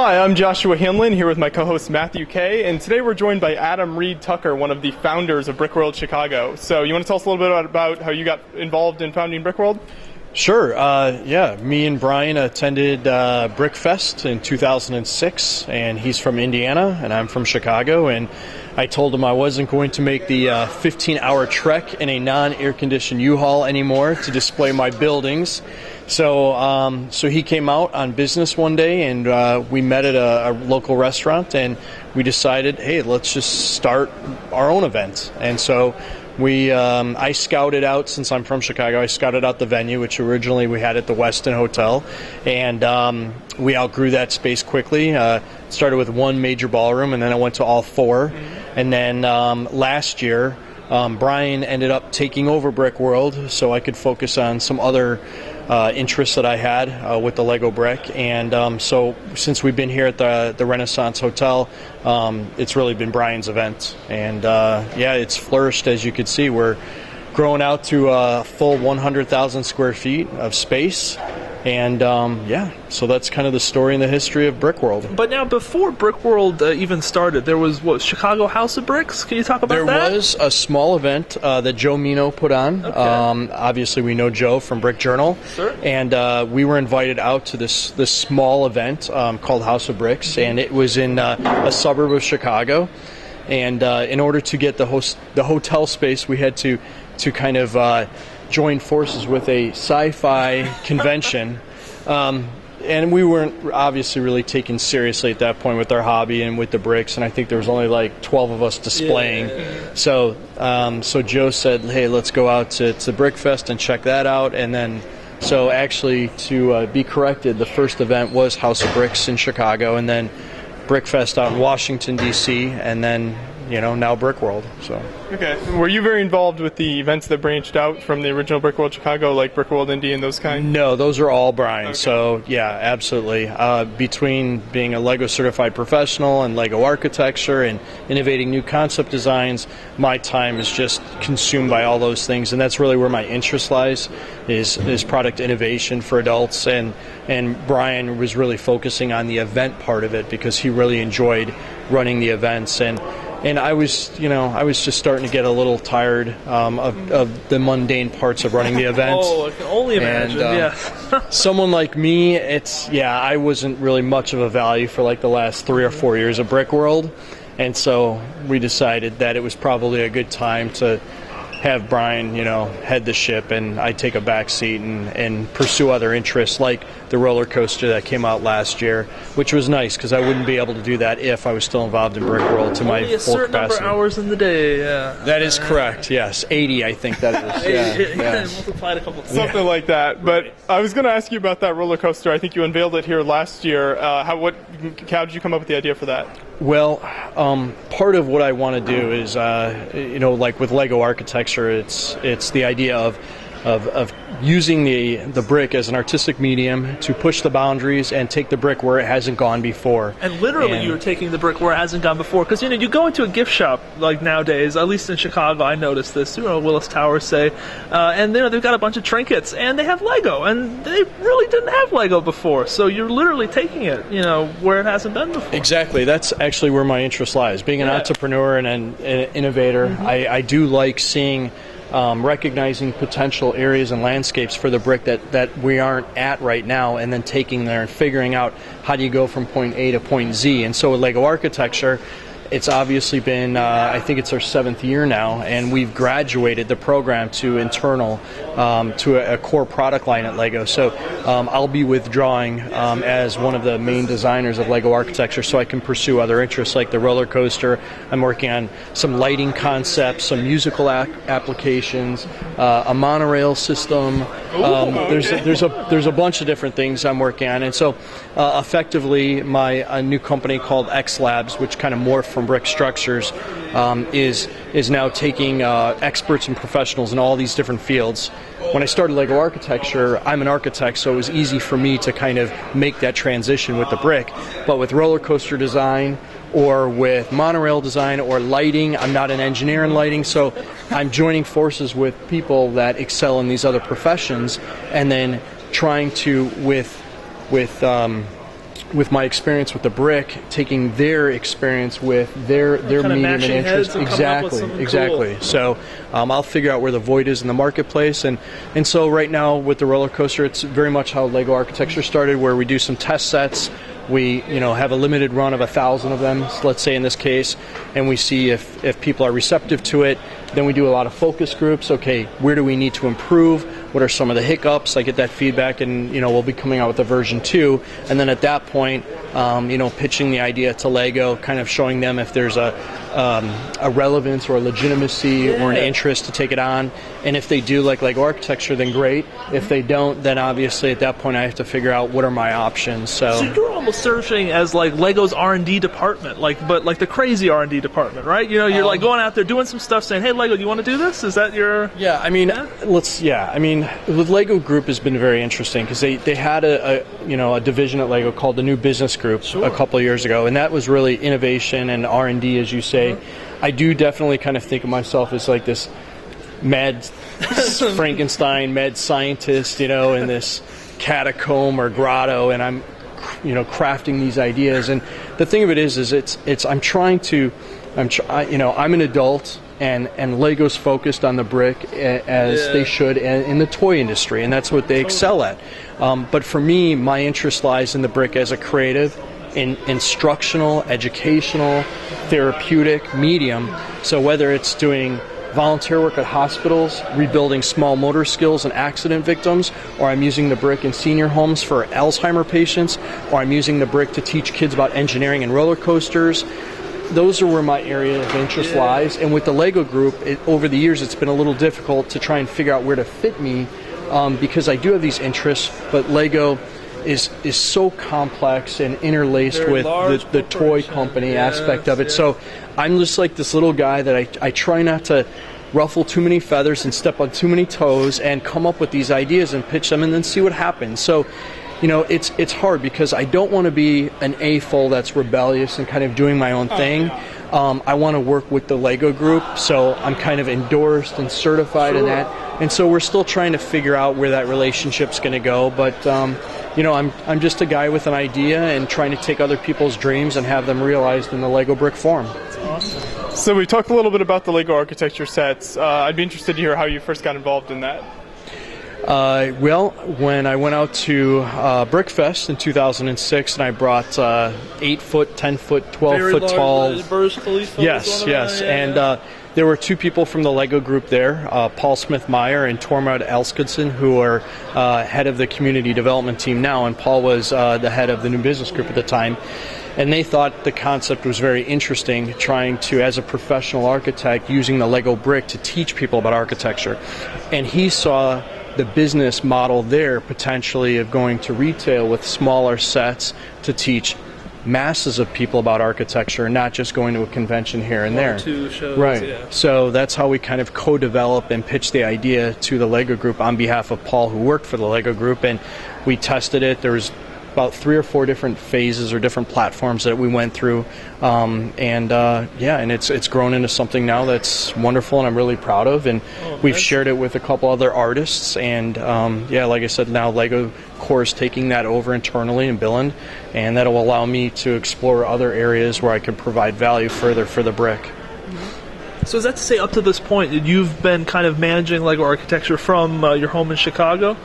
Hi, I'm Joshua Hanlon here with my co-host Matthew Kay, and today we're joined by Adam Reed Tucker, one of the founders of Brickworld Chicago. So you want to tell us a little bit about how you got involved in founding Brickworld? Sure. Me and Brian attended Brickfest in 2006, and he's from Indiana, and I'm from Chicago, and I told him I wasn't going to make the 15-hour trek in a non-air-conditioned U-Haul anymore to display my buildings. So he came out on business one day, and we met at a local restaurant, and we decided, hey, let's just start our own event. And so I scouted out, since I'm from Chicago, I scouted out the venue, which originally we had at the Westin Hotel, and we outgrew that space quickly. Started with one major ballroom, and then I went to all four. And then last year, Brian ended up taking over Brickworld, so I could focus on some other interests that I had with the Lego brick. And so since we've been here at the Renaissance Hotel, it's really been Brian's event. And it's flourished, as you can see. We're growing out to a full 100,000 square feet of space. And so that's kind of the story and the history of Brickworld. But now, before Brickworld even started, there was Chicago House of Bricks. Can you talk about that? There was a small event that Joe Mino put on. Okay. Obviously, we know Joe from Brick Journal. Sure. And we were invited out to this small event called House of Bricks, and it was in a suburb of Chicago. And in order to get the hotel space, we had to kind of join forces with a sci-fi convention, and we weren't obviously really taken seriously at that point with our hobby and with the bricks, and I think there was only like 12 of us displaying. Yeah. So Joe said, hey, let's go out to Brickfest and check that out. And then so actually, to be corrected, the first event was House of Bricks in Chicago, and then Brickfest out in Washington, D.C., and then now Brickworld. So. Okay. Were you very involved with the events that branched out from the original Brickworld Chicago, like Brickworld Indy and those kind? No, those are all Brian. Okay. So, yeah, absolutely. Between being a Lego certified professional and Lego architecture and innovating new concept designs, my time is just consumed by all those things, and that's really where my interest lies, is product innovation for adults. And Brian was really focusing on the event part of it because he really enjoyed running the events. And I was just starting to get a little tired of the mundane parts of running the event. Oh, I can only imagine. Someone like me, I wasn't really much of a value for like the last 3 or 4 years of Brickworld, and so we decided that it was probably a good time to have Brian, head the ship, and I take a back seat and pursue other interests like the roller coaster that came out last year, which was nice because I wouldn't be able to do that if I was still involved in Brickworld to my full capacity. Only a certain number of hours in the day, yeah. That is correct, yes. 80, I think that is. Yeah. Multiplied a couple times. Something like that. But I was going to ask you about that roller coaster. I think you unveiled it here last year. How did you come up with the idea for that? Well, part of what I want to do is, like with Lego architecture, it's the idea of using the brick as an artistic medium to push the boundaries and take the brick where it hasn't gone before. And literally, you're taking the brick where it hasn't gone before. Because you go into a gift shop like nowadays, at least in Chicago, I noticed this. Willis Towers, say, and they've got a bunch of trinkets and they have Lego, and they really didn't have Lego before. So you're literally taking it, where it hasn't been before. Exactly. That's actually where my interest lies. Being an entrepreneur and an innovator, I do like seeing. Recognizing potential areas and landscapes for the brick that we aren't at right now, and then taking there and figuring out how do you go from point A to point Z. And so with Lego architecture, it's obviously been, I think it's our 7th year now, and we've graduated the program to internal, to a core product line at Lego. So I'll be withdrawing as one of the main designers of Lego architecture so I can pursue other interests like the roller coaster. I'm working on some lighting concepts, some musical applications, a monorail system. There's a bunch of different things I'm working on. And so effectively a new company called X Labs, which kind of morphed from Brick Structures, is now taking experts and professionals in all these different fields. When I started Lego architecture, I'm an architect, so it was easy for me to kind of make that transition with the brick. But with roller coaster design, or with monorail design or lighting, I'm not an engineer in lighting, so I'm joining forces with people that excel in these other professions, and then trying to, with with my experience with the brick, taking their experience with their medium and interest. Exactly. Cool. So I'll figure out where the void is in the marketplace, and so right now with the roller coaster, it's very much how Lego architecture started, where we do some test sets. We have a limited run of 1,000 of them, let's say in this case, and we see if people are receptive to it. Then we do a lot of focus groups. Okay, where do we need to improve? What are some of the hiccups? I get that feedback, and we'll be coming out with a version 2. And then at that point, pitching the idea to Lego, kind of showing them if there's a relevance or a legitimacy or an interest to take it on. And if they do like Lego architecture, then great. If they don't, then obviously at that point I have to figure out what are my options. So you're almost serving as like Lego's R&D department, but the crazy R&D department, right? You're like going out there doing some stuff, saying, "Hey, Lego, do you want to do this?" Is that your? Yeah, the Lego Group has been very interesting because they had a division at Lego called the New Business Group a couple of years ago, and that was really innovation and R&D, as you say. I do definitely kind of think of myself as like this mad Frankenstein, mad scientist, in this catacomb or grotto, and I'm, crafting these ideas. And the thing of it is I'm an adult, and Lego's focused on the brick as they should in the toy industry, and that's what they excel at. But for me, my interest lies in the brick as a creative, in instructional, educational, therapeutic medium. So whether it's doing volunteer work at hospitals, rebuilding small motor skills and accident victims, or I'm using the brick in senior homes for Alzheimer patients, or I'm using the brick to teach kids about engineering and roller coasters, those are where my area of interest lies. And with the Lego Group, over the years, it's been a little difficult to try and figure out where to fit me, because I do have these interests, but Lego is so complex and interlaced with the toy company aspect of it. So I'm just like this little guy that I try not to ruffle too many feathers and step on too many toes, and come up with these ideas and pitch them and then see what happens. So it's hard because I don't want to be an a-fool that's rebellious and kind of doing my own thing. I want to work with the Lego Group, so I'm kind of endorsed and certified in that. And so we're still trying to figure out where that relationship's going to go. But I'm just a guy with an idea and trying to take other people's dreams and have them realized in the Lego brick form. That's awesome. So we talked a little bit about the Lego architecture sets. I'd be interested to hear how you first got involved in that. Well, when I went out to Brickfest in 2006, and I brought 8-foot, 10-foot, 12-foot tall. Burj Khalifa. Yes. And there were two people from the Lego Group there, Paul Smith-Meyer and Tormod Elskudson, who are head of the community development team now, and Paul was the head of the New Business Group at the time. And they thought the concept was very interesting, trying to, as a professional architect, using the Lego brick to teach people about architecture. And he saw the business model there potentially of going to retail with smaller sets to teach masses of people about architecture, not just going to a convention here and there. 2 shows, right. Yeah. So that's how we kind of co-develop and pitch the idea to the Lego Group on behalf of Paul, who worked for the Lego Group, and we tested it. There was about 3 or 4 different phases or different platforms that we went through, and it's grown into something now that's wonderful and I'm really proud of, and we've shared it with a couple other artists, and like I said, now Lego Core is taking that over internally in Billund, and that'll allow me to explore other areas where I can provide value further for the brick. So is that to say, up to this point, you've been kind of managing Lego architecture from your home in Chicago?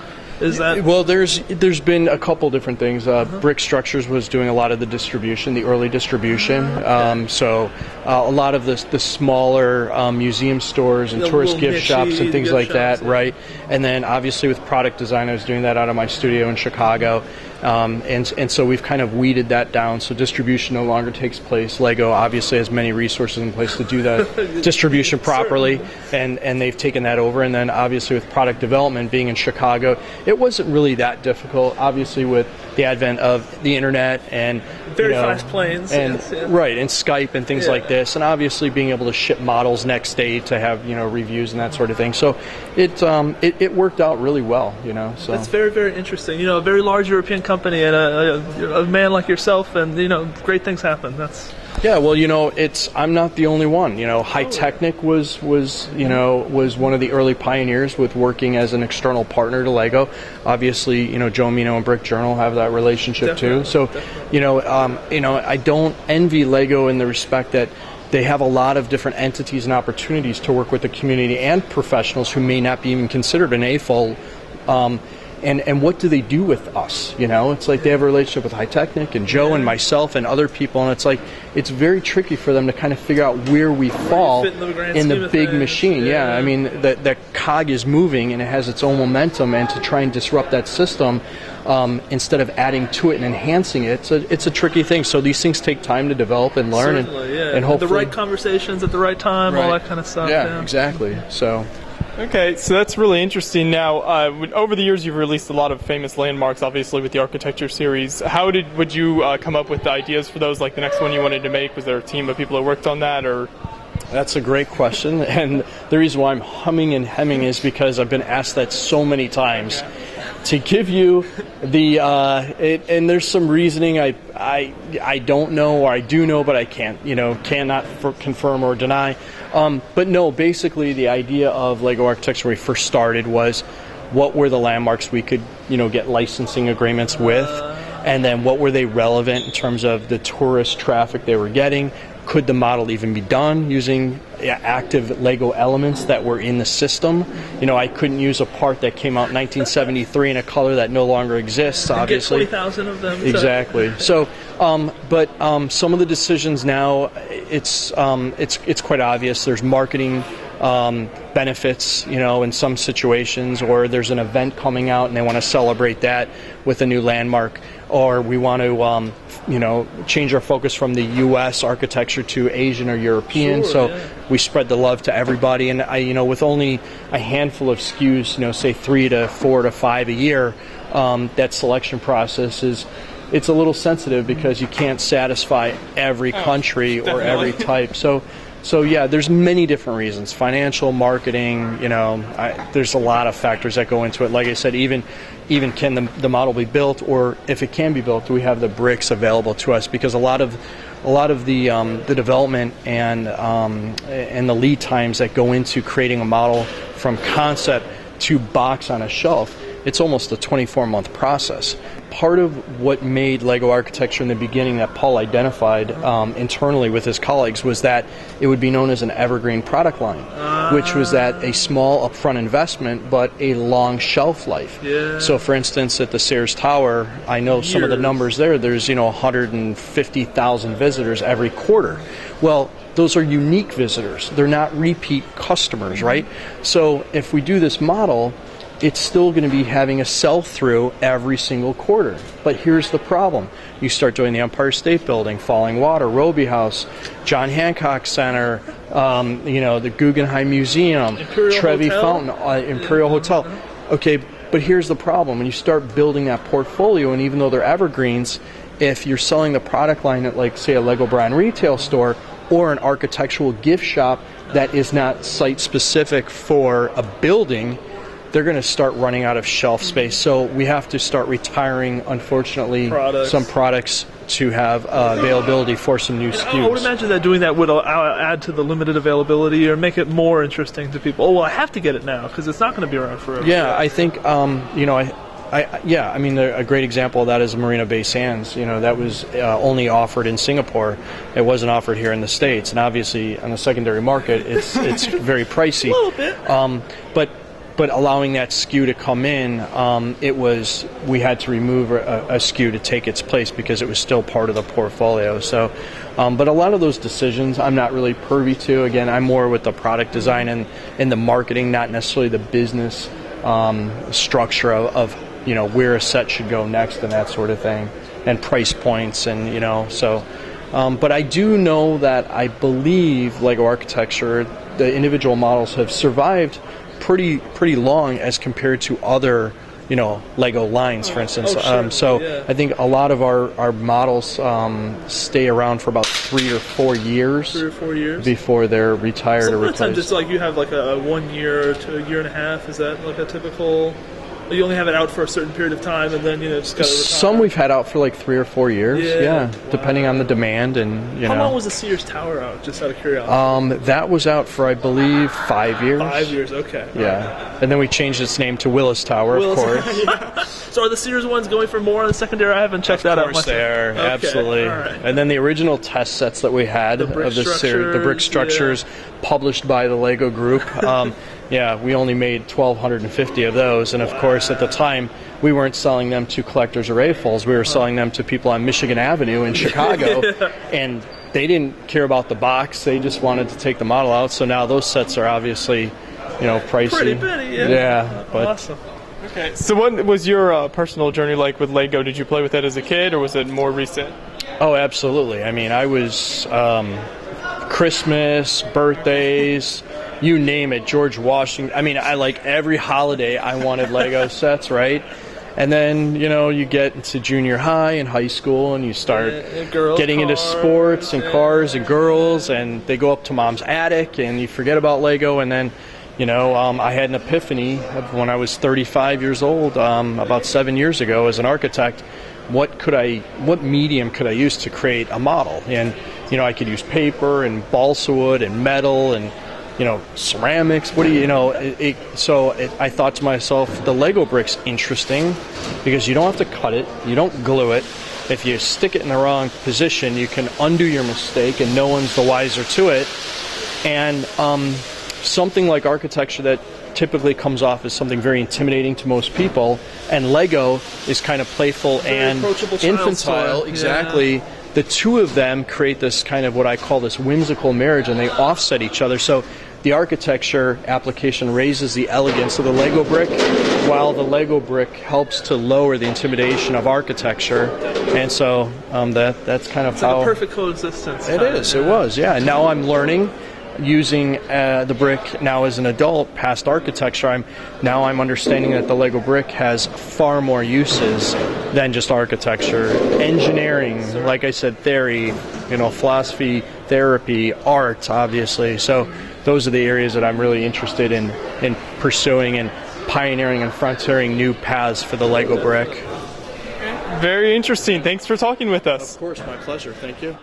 Is that? Well, there's been a couple different things. Brick Structures was doing a lot of the distribution, the early distribution. So a lot of the smaller museum stores and tourist gift shops and things like that, right? And then obviously with product design, I was doing that out of my studio in Chicago. And so we've kind of weeded that down, so distribution no longer takes place. Lego obviously has many resources in place to do that distribution properly, and they've taken that over. And then obviously with product development being in Chicago, it wasn't really that difficult. Obviously with the advent of the internet and very fast planes, and right, and Skype and things like this, and obviously being able to ship models next day to have reviews and that sort of thing. So it worked out really well. So that's very, very interesting. A very large European company and a man like yourself, and great things happen. That's Yeah, well, I'm not the only one. High Technic was one of the early pioneers with working as an external partner to Lego. Obviously, Joe Mino and Brick Journal have that relationship too. So, I don't envy Lego in the respect that they have a lot of different entities and opportunities to work with the community and professionals who may not be even considered an AFOL. And what do they do with us? It's like they have a relationship with High Technic and Joe and myself and other people, and it's like it's very tricky for them to kind of figure out where we fall in the big machine. Yeah, I mean the cog is moving and it has its own momentum, and to try and disrupt that system instead of adding to it and enhancing it, it's a tricky thing. So these things take time to develop and learn, and hopefully the right conversations at the right time, all that kind of stuff. Yeah, exactly. So. Okay, so that's really interesting. Now, over the years, you've released a lot of famous landmarks, obviously, with the architecture series. How would you come up with the ideas for those? Like the next one you wanted to make, was there a team of people that worked on that, or? That's a great question, and the reason why I'm humming and hemming is because I've been asked that so many times. To give you the and there's some reasoning I don't know, or I do know, but I cannot confirm or deny. But no, basically the idea of Lego architecture when we first started was what were the landmarks we could get licensing agreements with, and then what were they relevant in terms of the tourist traffic they were getting. Could the model even be done using active Lego elements that were in the system? I couldn't use a part that came out in 1973 in a color that no longer exists, obviously. Get 20,000 of them. Exactly. So, but some of the decisions now, it's quite obvious. There's marketing benefits, in some situations, or there's an event coming out and they want to celebrate that with a new landmark, or we want to change our focus from the U.S. architecture to Asian or European. We spread the love to everybody, and with only a handful of SKUs, say 3 to 4 to 5 a year, that selection process it's a little sensitive because you can't satisfy every country or every type. So yeah, there's many different reasons. Financial, marketing, there's a lot of factors that go into it. Like I said, even can the model be built, or if it can be built, do we have the bricks available to us? Because a lot of the development and the lead times that go into creating a model from concept to box on a shelf, it's almost a 24-month process. Part of what made Lego architecture in the beginning that Paul identified internally with his colleagues was that it would be known as an evergreen product line, which was that a small upfront investment but a long shelf life. Yeah. So for instance, at the Sears Tower, I know some of the numbers there's 150,000 visitors every quarter. Well, those are unique visitors. They're not repeat customers, right? So if we do this model, it's still going to be having a sell-through every single quarter. But here's the problem. You start doing the Empire State Building, Falling Water, Roby House, John Hancock Center, the Guggenheim Museum, Trevi Fountain, Imperial Hotel. Okay, but here's the problem. When you start building that portfolio, and even though they're evergreens, if you're selling the product line at, like, say, a Lego brand retail store or an architectural gift shop that is not site-specific for a building, they're going to start running out of shelf space. So we have to start retiring, unfortunately, some products to have availability for some new SKUs. I would imagine that doing that would add to the limited availability or make it more interesting to people. Oh, well, I have to get it now because it's not going to be around forever. Yeah, I think, a great example of that is Marina Bay Sands. That was only offered in Singapore. It wasn't offered here in the States. And obviously, on the secondary market, it's very pricey. A little bit. But allowing that SKU to come in, we had to remove a SKU to take its place because it was still part of the portfolio. So, but a lot of those decisions I'm not really privy to. Again, I'm more with the product design and the marketing, not necessarily the business structure of where a set should go next and that sort of thing, and price points and so. But I do know that I believe Lego architecture, the individual models have survived pretty long as compared to other Lego lines, for instance. Sure. I think a lot of our models stay around for about 3 or 4 years. 3 or 4 years before they're retired or replaced. Sometimes it's like you have like a 1 year to a year and a half. Is that like a typical? you only have it out for a certain period of time, and then just got to retire? Some we've had out for like 3 or 4 years. Yeah, depending on the demand and How long was the Sears Tower out? Just out of curiosity. That was out for, I believe, 5 years. 5 years, okay. Yeah, and then we changed its name to Willis Tower, of course. Yeah. So are the Sears ones going for more on the secondary? I haven't checked that out much. Of course they are, absolutely. All right. And then the original test sets that we had of the series, the brick structures, published by the Lego Group. We only made 1,250 of those, and of course at the time we weren't selling them to collectors or AFOLs. We were selling them to people on Michigan Avenue in Chicago, and they didn't care about the box. They just wanted to take the model out. So now those sets are obviously, pricey. Pretty bitty, but awesome. Okay, so what was your personal journey like with Lego? Did you play with it as a kid, or was it more recent? Oh, absolutely. I mean, I was Christmas, birthdays, you name it, George Washington. I mean, I like every holiday I wanted Lego sets, right? And then, you get into junior high and high school, and you start getting into sports and cars and girls, and they go up to mom's attic, and you forget about Lego. And then, I had an epiphany when I was 35 years old, about 7 years ago, as an architect. What medium could I use to create a model? And, I could use paper and balsa wood and metal and, ceramics. I thought to myself, the Lego brick's interesting because you don't have to cut it, you don't glue it. If you stick it in the wrong position, you can undo your mistake and no one's the wiser to it. And something like architecture that typically comes off as something very intimidating to most people, and Lego is kind of playful and infantile. Exactly. Yeah. The two of them create this kind of what I call this whimsical marriage, and they offset each other. So the architecture application raises the elegance of the Lego brick, while the Lego brick helps to lower the intimidation of architecture. And so that's kind of how... It's a perfect coexistence. It is. It was, yeah. And now I'm learning, using the brick now as an adult, past architecture, I'm understanding that the Lego brick has far more uses than just architecture. Engineering, like I said, theory, philosophy, therapy, art, obviously. So those are the areas that I'm really interested in pursuing and pioneering and frontiering new paths for the Lego brick. Very interesting. Thanks for talking with us. Of course, my pleasure. Thank you.